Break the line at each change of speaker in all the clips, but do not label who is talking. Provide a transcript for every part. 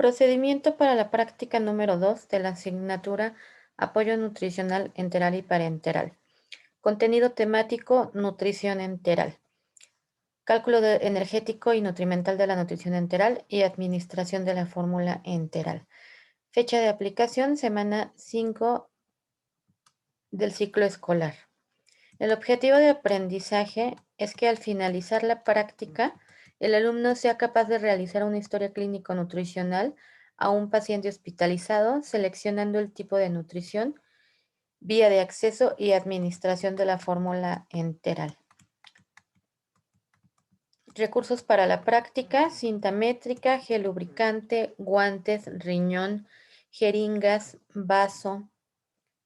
Procedimiento para la práctica número 2 de la asignatura Apoyo nutricional enteral y parenteral. Contenido temático: nutrición enteral. Cálculo energético y nutrimental de la nutrición enteral y administración de la fórmula enteral. Fecha de aplicación: semana 5 del ciclo escolar. El objetivo de aprendizaje es que al finalizar la práctica, el alumno sea capaz de realizar una historia clínico-nutricional a un paciente hospitalizado, seleccionando el tipo de nutrición, vía de acceso y administración de la fórmula enteral. Recursos para la práctica: cinta métrica, gel lubricante, guantes, riñón, jeringas, vaso,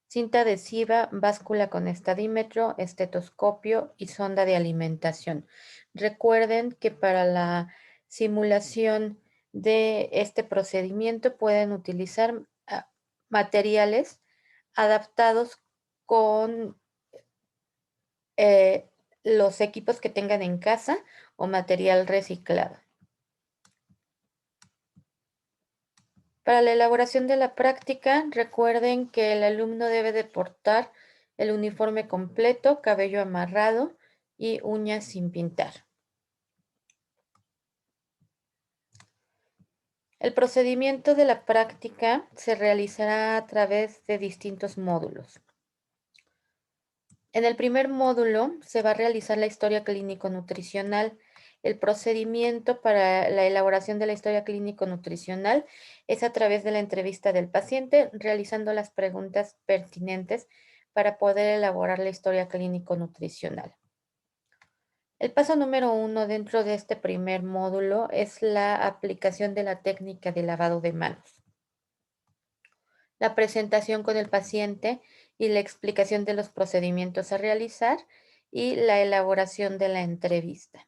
cinta adhesiva, báscula con estadímetro, estetoscopio y sonda de alimentación. Recuerden que para la simulación de este procedimiento pueden utilizar materiales adaptados con los equipos que tengan en casa o material reciclado. Para la elaboración de la práctica, recuerden que el alumno debe de portar el uniforme completo, cabello amarrado y uñas sin pintar. El procedimiento de la práctica se realizará a través de distintos módulos. En el primer módulo se va a realizar la historia clínico-nutricional. El procedimiento para la elaboración de la historia clínico-nutricional es a través de la entrevista del paciente, realizando las preguntas pertinentes para poder elaborar la historia clínico-nutricional. El paso número 1 dentro de este primer módulo es la aplicación de la técnica de lavado de manos, la presentación con el paciente y la explicación de los procedimientos a realizar y la elaboración de la entrevista.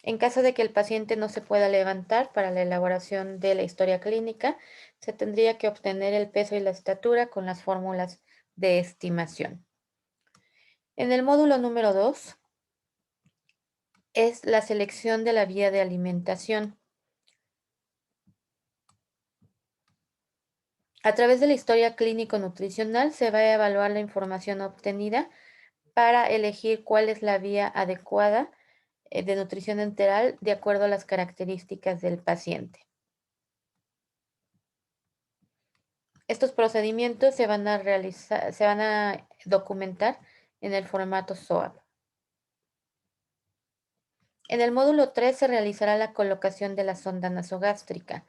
En caso de que el paciente no se pueda levantar para la elaboración de la historia clínica, se tendría que obtener el peso y la estatura con las fórmulas de estimación. En el módulo número 2 es la selección de la vía de alimentación. A través de la historia clínico-nutricional se va a evaluar la información obtenida para elegir cuál es la vía adecuada de nutrición enteral de acuerdo a las características del paciente. Estos procedimientos se van a documentar en el formato SOAP. En el módulo 3 se realizará la colocación de la sonda nasogástrica.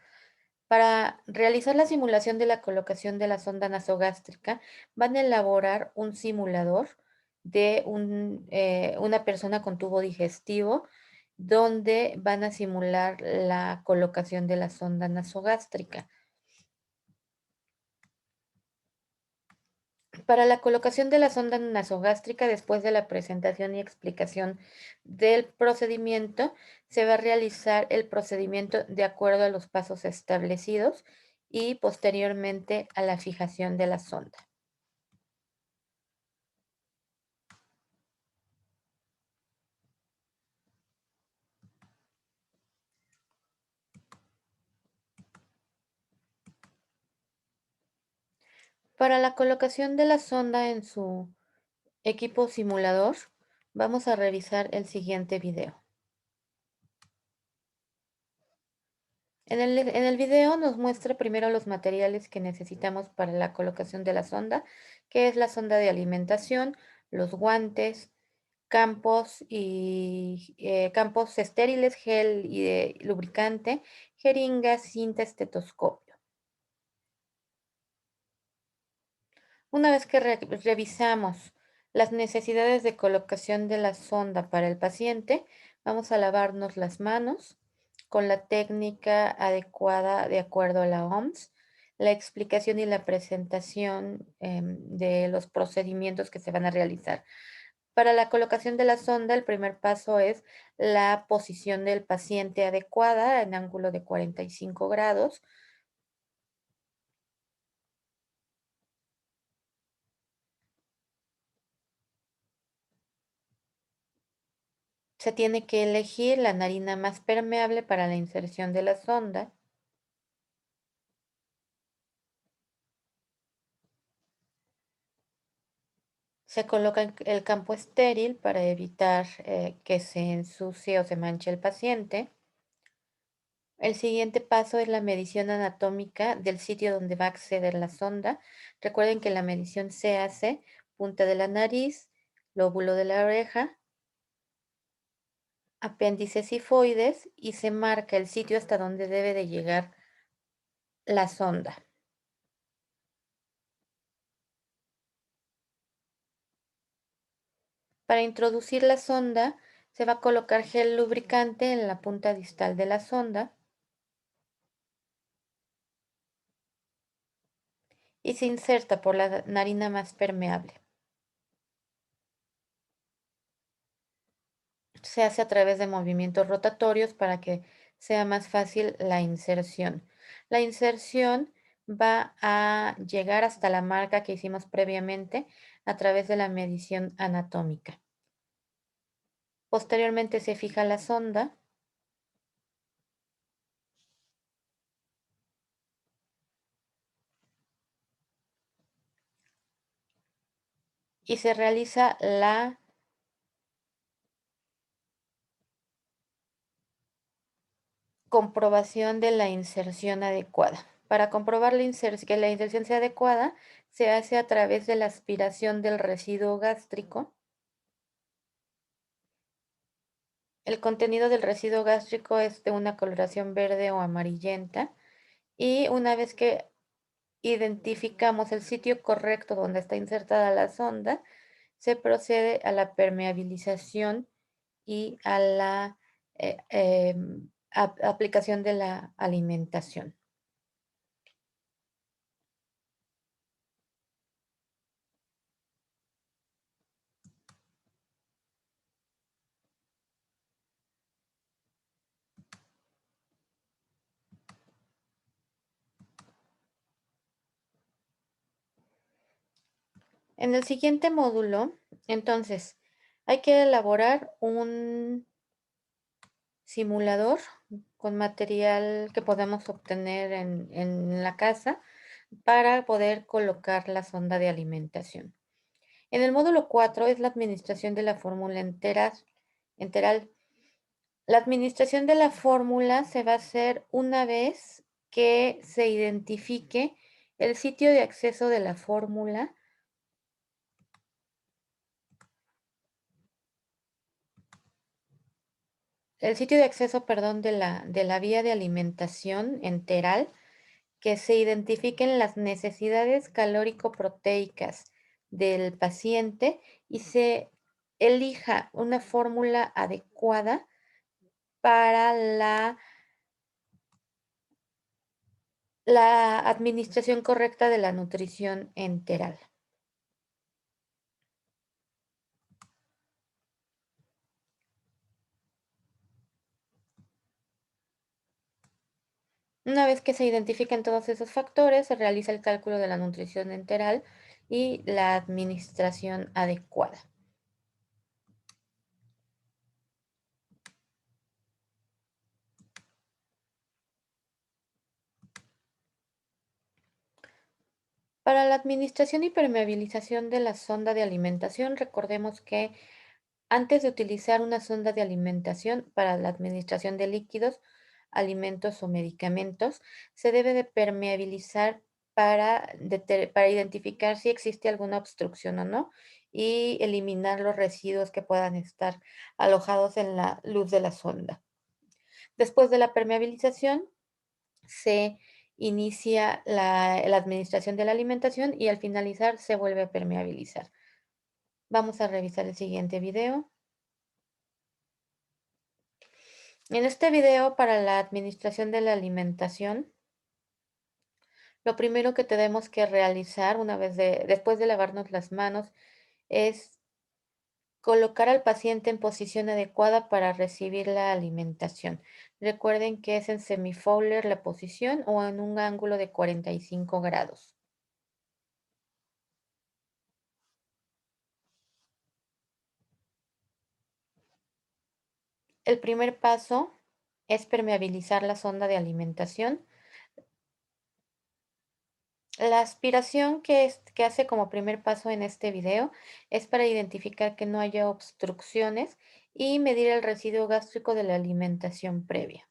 Para realizar la simulación de la colocación de la sonda nasogástrica, van a elaborar un simulador de una persona con tubo digestivo, donde van a simular la colocación de la sonda nasogástrica. Para la colocación de la sonda nasogástrica, después de la presentación y explicación del procedimiento, se va a realizar el procedimiento de acuerdo a los pasos establecidos y posteriormente a la fijación de la sonda. Para la colocación de la sonda en su equipo simulador, vamos a revisar el siguiente video. En el video nos muestra primero los materiales que necesitamos para la colocación de la sonda, que es la sonda de alimentación, los guantes, campos estériles, gel y lubricante, jeringas, cinta, estetoscopio. Una vez que revisamos las necesidades de colocación de la sonda para el paciente, vamos a lavarnos las manos con la técnica adecuada de acuerdo a la OMS, la explicación y la presentación de los procedimientos que se van a realizar. Para la colocación de la sonda, el primer paso es la posición del paciente adecuada en ángulo de 45 grados. Se tiene que elegir la narina más permeable para la inserción de la sonda. Se coloca el campo estéril para evitar que se ensucie o se manche el paciente. El siguiente paso es la medición anatómica del sitio donde va a acceder la sonda. Recuerden que la medición se hace punta de la nariz, lóbulo de la oreja, apéndice sifoides y se marca el sitio hasta donde debe de llegar la sonda. Para introducir la sonda, se va a colocar gel lubricante en la punta distal de la sonda y se inserta por la narina más permeable. Se hace a través de movimientos rotatorios para que sea más fácil la inserción. La inserción va a llegar hasta la marca que hicimos previamente a través de la medición anatómica. Posteriormente se fija la sonda y se realiza la comprobación de la inserción adecuada. Para comprobar que la inserción sea adecuada, se hace a través de la aspiración del residuo gástrico. El contenido del residuo gástrico es de una coloración verde o amarillenta y una vez que identificamos el sitio correcto donde está insertada la sonda, se procede a la permeabilización y a la aplicación de la alimentación. En el siguiente módulo, entonces, hay que elaborar un simulador con material que podemos obtener en la casa para poder colocar la sonda de alimentación. En el módulo 4 es la administración de la fórmula enteral. La administración de la fórmula se va a hacer una vez que se identifique el sitio de acceso de la fórmula. El sitio de acceso, perdón, de la vía de alimentación enteral, que se identifiquen las necesidades calórico-proteicas del paciente y se elija una fórmula adecuada para la administración correcta de la nutrición enteral. Una vez que se identifiquen todos esos factores, se realiza el cálculo de la nutrición enteral y la administración adecuada. Para la administración y permeabilización de la sonda de alimentación, recordemos que antes de utilizar una sonda de alimentación para la administración de líquidos, alimentos o medicamentos, se debe de permeabilizar para identificar si existe alguna obstrucción o no y eliminar los residuos que puedan estar alojados en la luz de la sonda. Después de la permeabilización, se inicia la administración de la alimentación y al finalizar se vuelve a permeabilizar. Vamos a revisar el siguiente video. En este video para la administración de la alimentación, lo primero que tenemos que realizar después de lavarnos las manos es colocar al paciente en posición adecuada para recibir la alimentación. Recuerden que es en semifowler la posición o en un ángulo de 45 grados. El primer paso es permeabilizar la sonda de alimentación. La aspiración que hace como primer paso en este video es para identificar que no haya obstrucciones y medir el residuo gástrico de la alimentación previa.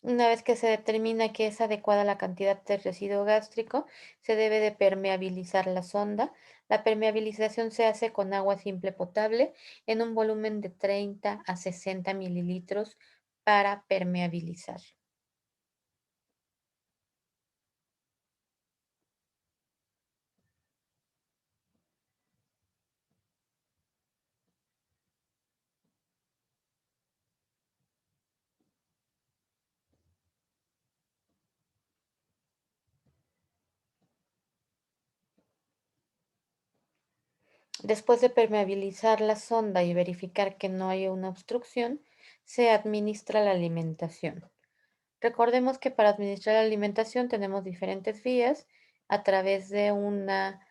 Una vez que se determina que es adecuada la cantidad de residuo gástrico, se debe de permeabilizar la sonda. La permeabilización se hace con agua simple potable en un volumen de 30 a 60 mililitros para permeabilizar. Después de permeabilizar la sonda y verificar que no hay una obstrucción, se administra la alimentación. Recordemos que para administrar la alimentación tenemos diferentes vías a través de una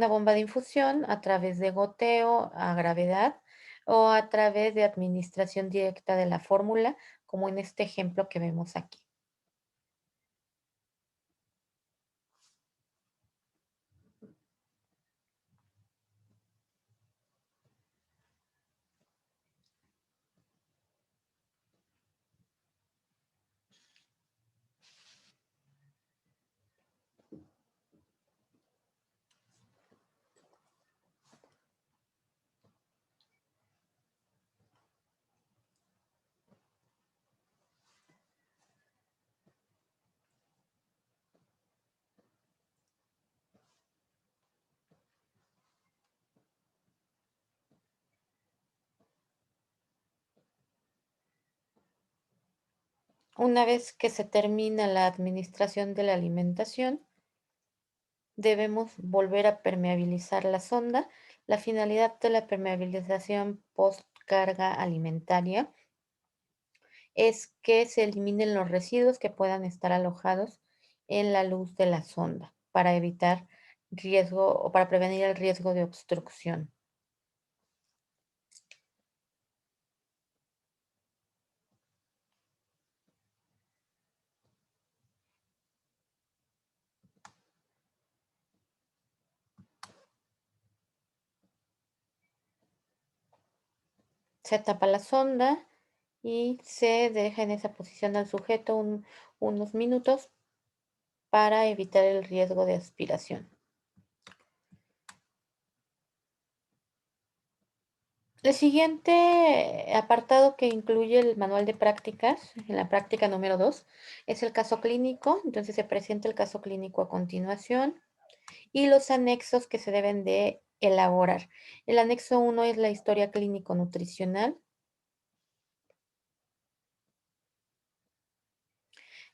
bomba de infusión, a través de goteo a gravedad o a través de administración directa de la fórmula, como en este ejemplo que vemos aquí. Una vez que se termina la administración de la alimentación, debemos volver a permeabilizar la sonda. La finalidad de la permeabilización post carga alimentaria es que se eliminen los residuos que puedan estar alojados en la luz de la sonda para evitar riesgo o para prevenir el riesgo de obstrucción. Se tapa la sonda y se deja en esa posición al sujeto unos minutos para evitar el riesgo de aspiración. El siguiente apartado que incluye el manual de prácticas, en la práctica número 2, es el caso clínico. Entonces se presenta el caso clínico a continuación y los anexos que se deben de elaborar. El anexo 1 es la historia clínico-nutricional.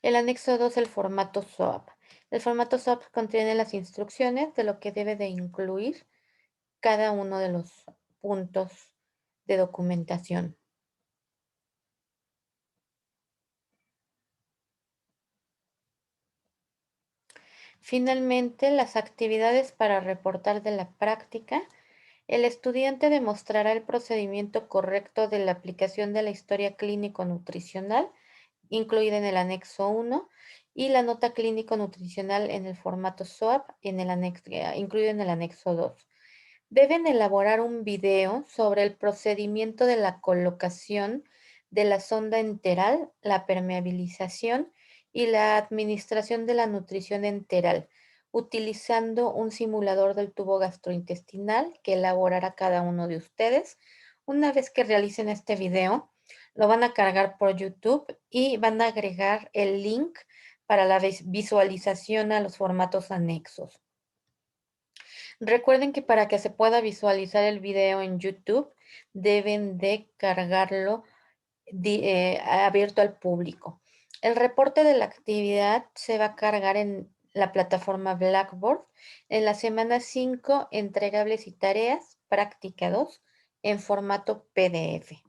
El anexo 2, el formato SOAP. El formato SOAP contiene las instrucciones de lo que debe de incluir cada uno de los puntos de documentación. Finalmente, las actividades para reportar de la práctica. El estudiante demostrará el procedimiento correcto de la aplicación de la historia clínico-nutricional, incluida en el anexo 1, y la nota clínico-nutricional en el formato SOAP, incluido en el anexo 2. Deben elaborar un video sobre el procedimiento de la colocación de la sonda enteral, la permeabilización y la administración de la nutrición enteral, utilizando un simulador del tubo gastrointestinal que elaborará cada uno de ustedes. Una vez que realicen este video, lo van a cargar por YouTube y van a agregar el link para la visualización a los formatos anexos. Recuerden que para que se pueda visualizar el video en YouTube, deben de cargarlo abierto al público. El reporte de la actividad se va a cargar en la plataforma Blackboard en la semana 5, entregables y tareas, práctica 2, en formato PDF.